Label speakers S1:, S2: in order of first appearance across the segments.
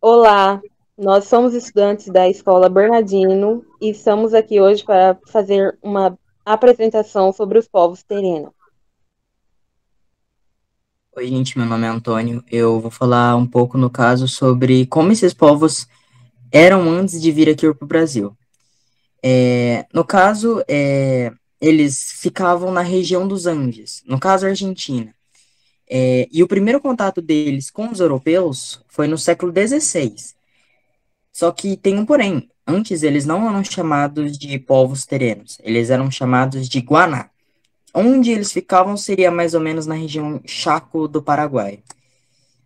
S1: Olá, nós somos estudantes da Escola Bernardino e estamos aqui hoje para fazer uma apresentação sobre os povos terena.
S2: Oi, gente, meu nome é Antônio. Eu vou falar um pouco, no caso, sobre como esses povos eram antes de vir aqui para o Brasil. No caso, eles ficavam na região dos Andes, no caso, Argentina. E o primeiro contato deles com os europeus foi no século XVI. Só que tem um porém. Antes, eles não eram chamados de povos terenos, eles eram chamados de Guaná. Onde eles ficavam seria mais ou menos na região Chaco do Paraguai.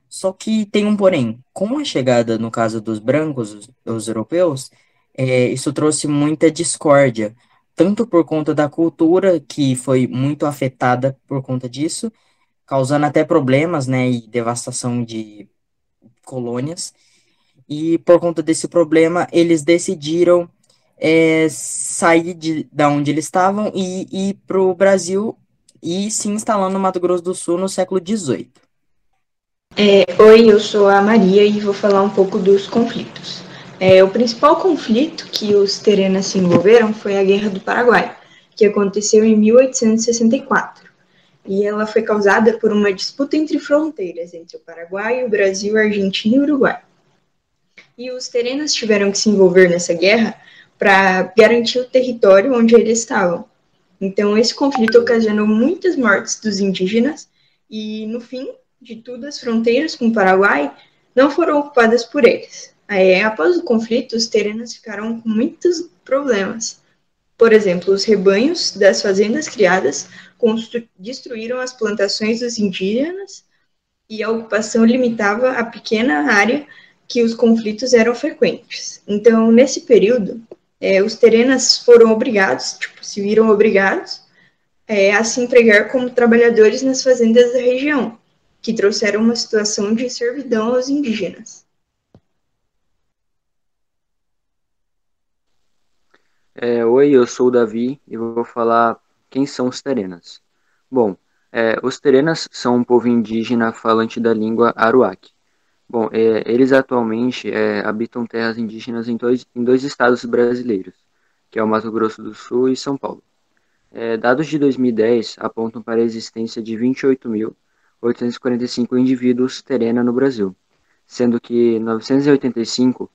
S2: Só que tem um porém. Com a chegada, no caso dos brancos, os europeus, isso trouxe muita discórdia, tanto por conta da cultura, que foi muito afetada por conta disso, causando até problemas, né, e devastação de colônias. E por conta desse problema, eles decidiram sair da onde eles estavam e ir para o Brasil e se instalar no Mato Grosso do Sul no século XVIII.
S3: Oi, eu sou a Maria e vou falar um pouco dos conflitos. O principal conflito que os terenas se envolveram foi a Guerra do Paraguai, que aconteceu em 1864. E ela foi causada por uma disputa entre fronteiras entre o Paraguai, o Brasil, a Argentina e o Uruguai. E os terenas tiveram que se envolver nessa guerra para garantir o território onde eles estavam. Então, esse conflito ocasionou muitas mortes dos indígenas e, no fim de tudo, as fronteiras com o Paraguai não foram ocupadas por eles. Após o conflito, os terenos ficaram com muitos problemas. Por exemplo, os rebanhos das fazendas criadas destruíram as plantações dos indígenas e a ocupação limitava a pequena área que os conflitos eram frequentes. Então, nesse período, os terenas foram obrigados, se viram obrigados a se empregar como trabalhadores nas fazendas da região, que trouxeram uma situação de servidão aos indígenas.
S4: Oi, eu sou o Davi e vou falar quem são os terenas. Bom, os terenas são um povo indígena falante da língua Aruac. Bom, eles atualmente habitam terras indígenas em dois estados brasileiros, que é o Mato Grosso do Sul e São Paulo. Dados de 2010 apontam para a existência de 28.845 indivíduos terena no Brasil, sendo que 985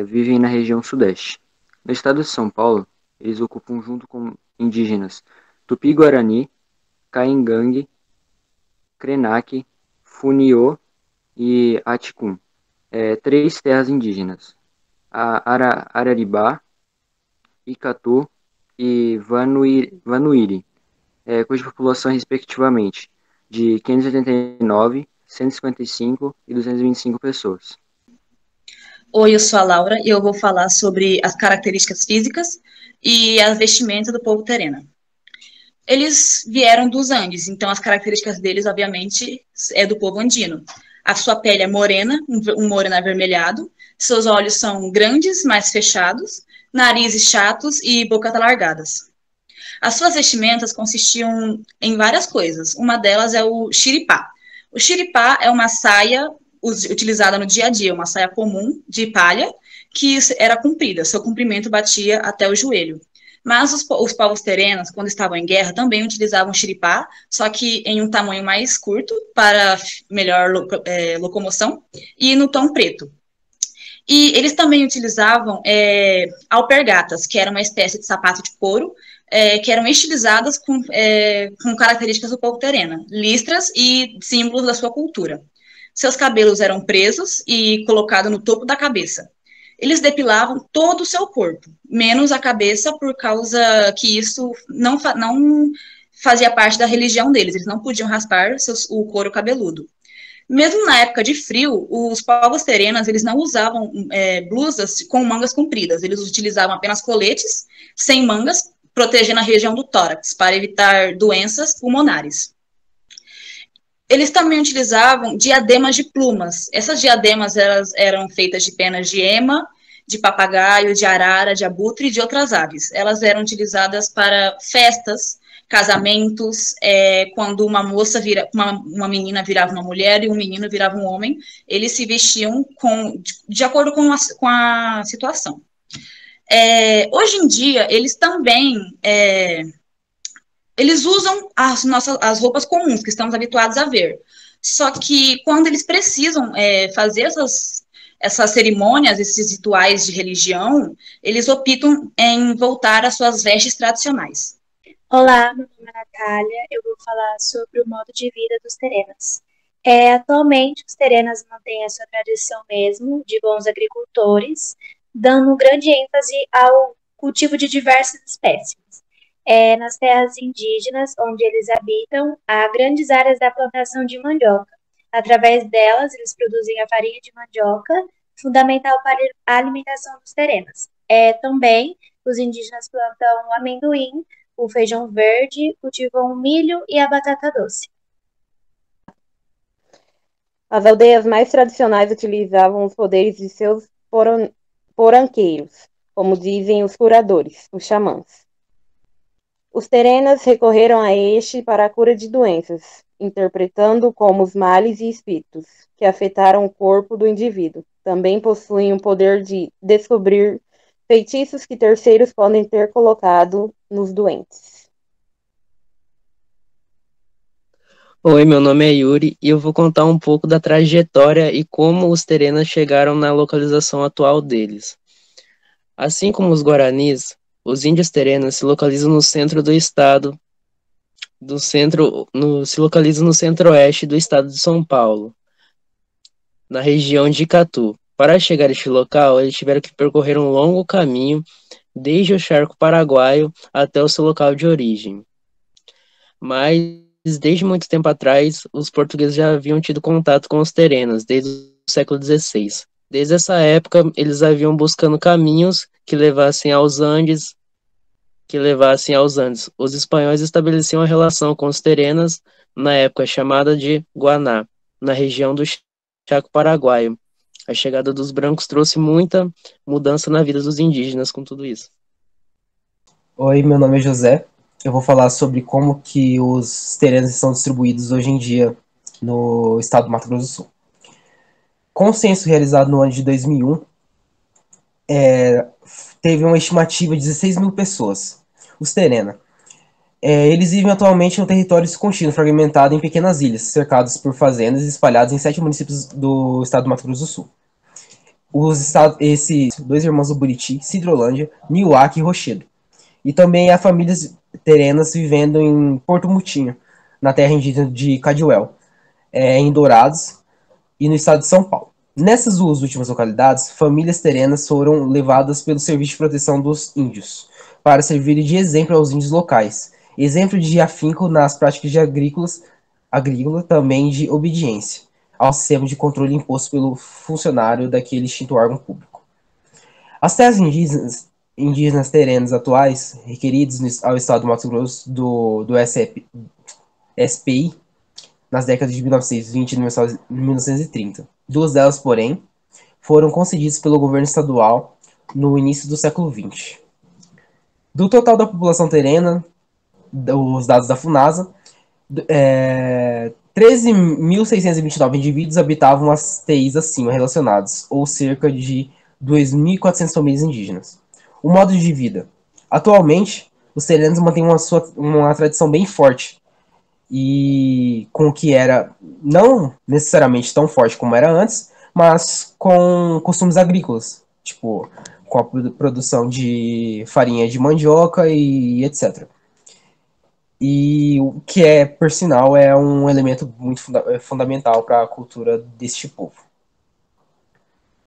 S4: vivem na região sudeste. No estado de São Paulo, eles ocupam junto com indígenas Tupi-Guarani, Caingangue, Krenak, Funiô e Aticum, três terras indígenas, Araribá, Icatu e Vanuiri, cuja população é respectivamente de 589, 155 e 225 pessoas.
S5: Oi, eu sou a Laura e eu vou falar sobre as características físicas e as vestimentas do povo terena. Eles vieram dos Andes, então as características deles, obviamente, é do povo andino. A sua pele é morena, um moreno avermelhado, seus olhos são grandes, mais fechados, narizes chatos e bocas alargadas. As suas vestimentas consistiam em várias coisas. Uma delas é o xiripá. O xiripá é uma saia utilizada no dia a dia, uma saia comum de palha, que era comprida, seu comprimento batia até o joelho. Mas os povos terenos, quando estavam em guerra, também utilizavam xiripá, só que em um tamanho mais curto, para melhor locomoção, e no tom preto. E eles também utilizavam alpergatas, que era uma espécie de sapato de couro, que eram estilizadas com características do povo terena, listras e símbolos da sua cultura. Seus cabelos eram presos e colocados no topo da cabeça. Eles depilavam todo o seu corpo, menos a cabeça, por causa que isso não fazia parte da religião deles. Eles não podiam raspar o couro cabeludo. Mesmo na época de frio, os povos terenos, eles não usavam blusas com mangas compridas. Eles utilizavam apenas coletes sem mangas, protegendo a região do tórax, para evitar doenças pulmonares. Eles também utilizavam diademas de plumas. Essas diademas eram feitas de penas de ema, de papagaio, de arara, de abutre e de outras aves. Elas eram utilizadas para festas, casamentos, quando uma moça uma menina virava uma mulher e um menino virava um homem, eles se vestiam de acordo com a situação. Hoje em dia, eles também eles usam as roupas comuns que estamos habituados a ver. Só que quando eles precisam fazer essas cerimônias, esses rituais de religião, eles optam em voltar às suas vestes tradicionais.
S6: Olá, meu nome é Natália, eu vou falar sobre o modo de vida dos terenas. Atualmente, os terenas mantêm a sua tradição mesmo, de bons agricultores, dando grande ênfase ao cultivo de diversas espécies. Nas terras indígenas, onde eles habitam, há grandes áreas da plantação de mandioca. Através delas, eles produzem a farinha de mandioca, fundamental para a alimentação dos terenas. Também, os indígenas plantam o amendoim, o feijão verde, cultivam o milho e a batata doce.
S1: As aldeias mais tradicionais utilizavam os poderes de seus poranqueiros, como dizem os curadores, os xamãs. Os terenas recorreram a este para a cura de doenças, interpretando como os males e espíritos que afetaram o corpo do indivíduo. Também possuem o poder de descobrir feitiços que terceiros podem ter colocado nos doentes.
S7: Oi, meu nome é Yuri e eu vou contar um pouco da trajetória e como os terenas chegaram na localização atual deles. Assim como os guaranis, os índios terenas se localizam no centro do estado, se localizam no centro-oeste do estado de São Paulo, na região de Icatu. Para chegar a este local, eles tiveram que percorrer um longo caminho, desde o charco paraguaio até o seu local de origem. Mas, desde muito tempo atrás, os portugueses já haviam tido contato com os terenas, desde o século XVI. Desde essa época, eles haviam buscando caminhos que levassem aos Andes. Os espanhóis estabeleciam a relação com os terenas na época chamada de Guaná, na região do Chaco Paraguaio. A chegada dos brancos trouxe muita mudança na vida dos indígenas com tudo isso.
S8: Oi, meu nome é José. Eu vou falar sobre como que os terenos estão distribuídos hoje em dia no estado do Mato Grosso do Sul. Com o censo realizado no ano de 2001, teve uma estimativa de 16 mil pessoas, os terena. Eles vivem atualmente no território contínuo, fragmentado em pequenas ilhas, cercados por fazendas e espalhados em 7 municípios do estado do Mato Grosso do Sul. Esses 2 irmãos do Buriti, Cidrolândia, Niuaque e Rochedo. E também há famílias terenas vivendo em Porto Mutinho, na terra indígena de Cadiuel, em Dourados e no estado de São Paulo. Nessas 2 últimas localidades, famílias terenas foram levadas pelo Serviço de Proteção dos Índios, para servirem de exemplo aos índios locais, exemplo de afinco nas práticas de agrícola, também de obediência ao sistema de controle imposto pelo funcionário daquele extinto órgão público. As terras indígenas terenas atuais, requeridas ao estado do Mato Grosso do SPI, nas décadas de 1920 e 1930. 2 delas, porém, foram concedidas pelo governo estadual no início do século XX. Do total da população terena, os dados da FUNASA, 13.629 indivíduos habitavam as TIs acima relacionados, ou cerca de 2.400 famílias indígenas. O modo de vida. Atualmente, os terenos mantêm uma tradição bem forte, e com o que era não necessariamente tão forte como era antes, mas com costumes agrícolas, tipo, com a produção de farinha de mandioca e etc. E o que por sinal, é um elemento muito fundamental para a cultura deste povo.